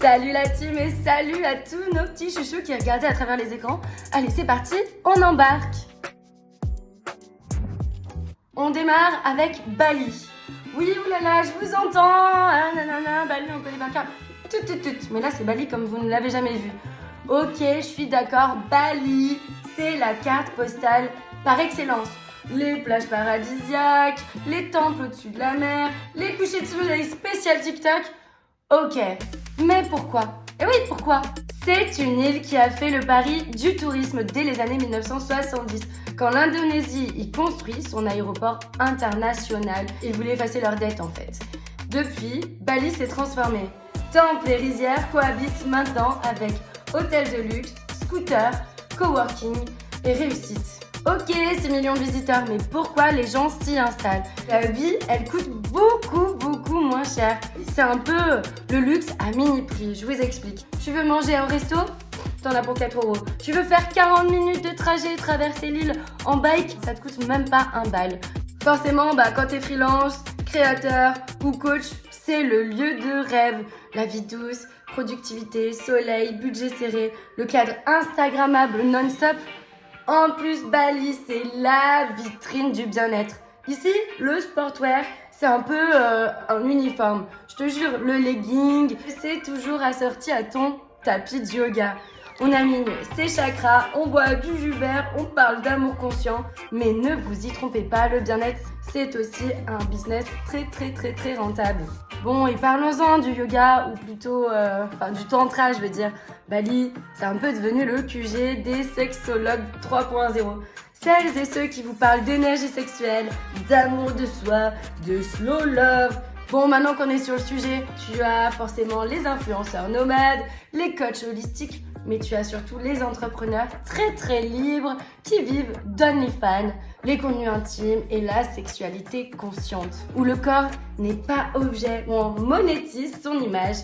Salut la team et salut à tous nos petits chouchous qui regardaient à travers les écrans. Allez, c'est parti, on embarque. On démarre avec Bali. Oui, oulala, je vous entends. Ah, nanana, Bali, on connaît bien le cap. Mais là, c'est Bali comme vous ne l'avez jamais vu. Ok, je suis d'accord, Bali, c'est la carte postale par excellence. Les plages paradisiaques, les temples au-dessus de la mer, les couchers de soleil spécial TikTok. Ok, mais pourquoi? Et oui, pourquoi? C'est une île qui a fait le pari du tourisme dès les années 1970, quand l'Indonésie y construit son aéroport international. Ils voulaient effacer leurs dettes en fait. Depuis, Bali s'est transformé. Temples et rizières cohabitent maintenant avec hôtels de luxe, scooters, coworking et réussite. Ok, 6 millions de visiteurs, mais pourquoi les gens s'y installent? La vie, elle coûte beaucoup moins cher. C'est un peu le luxe à mini prix, je vous explique. Tu veux manger au resto? T'en as pour 4 €. Tu veux faire 40 minutes de trajet et traverser l'île en bike? Ça te coûte même pas un bal. Forcément, quand t'es freelance, créateur ou coach, c'est le lieu de rêve. La vie douce, productivité, soleil, budget serré, le cadre instagrammable non-stop. En plus, Bali, c'est la vitrine du bien-être. Ici, le sportwear, c'est un peu un uniforme. Je te jure, le legging, c'est toujours assorti à ton tapis de yoga. On aligne ses chakras, on boit du jus vert, on parle d'amour conscient. Mais ne vous y trompez pas, le bien-être, c'est aussi un business très rentable. Bon, et parlons-en du yoga, ou plutôt, du tantra, je veux dire. Bali, c'est un peu devenu le QG des sexologues 3.0. Celles et ceux qui vous parlent d'énergie sexuelle, d'amour de soi, de slow love. Bon, maintenant qu'on est sur le sujet, tu as forcément les influenceurs nomades, les coachs holistiques, mais tu as surtout les entrepreneurs très libres qui vivent d'OnlyFans, les contenus intimes et la sexualité consciente, où le corps n'est pas objet, où on monétise son image,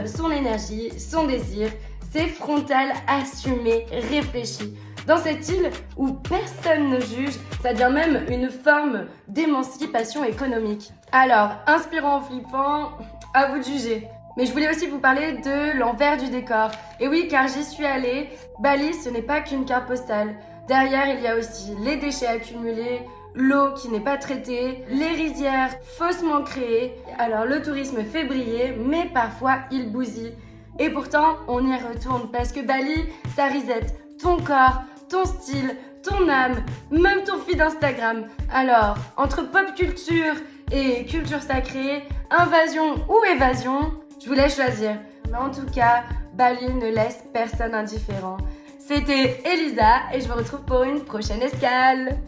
son énergie, son désir, c'est frontal, assumé, réfléchi. Dans cette île où personne ne juge, ça devient même une forme d'émancipation économique. Alors, inspirant ou flippant, à vous de juger. Mais je voulais aussi vous parler de l'envers du décor. Et oui, car j'y suis allée, Bali, ce n'est pas qu'une carte postale. Derrière, il y a aussi les déchets accumulés, l'eau qui n'est pas traitée, les rizières faussement créées. Alors, le tourisme fait briller, mais parfois, il bousille. Et pourtant, on y retourne parce que Bali, ça reset ton corps, ton style, ton âme, même ton feed Instagram. Alors, entre pop culture et culture sacrée, invasion ou évasion, je vous laisse choisir. Mais en tout cas, Bali ne laisse personne indifférent. C'était Elisa et je vous retrouve pour une prochaine escale.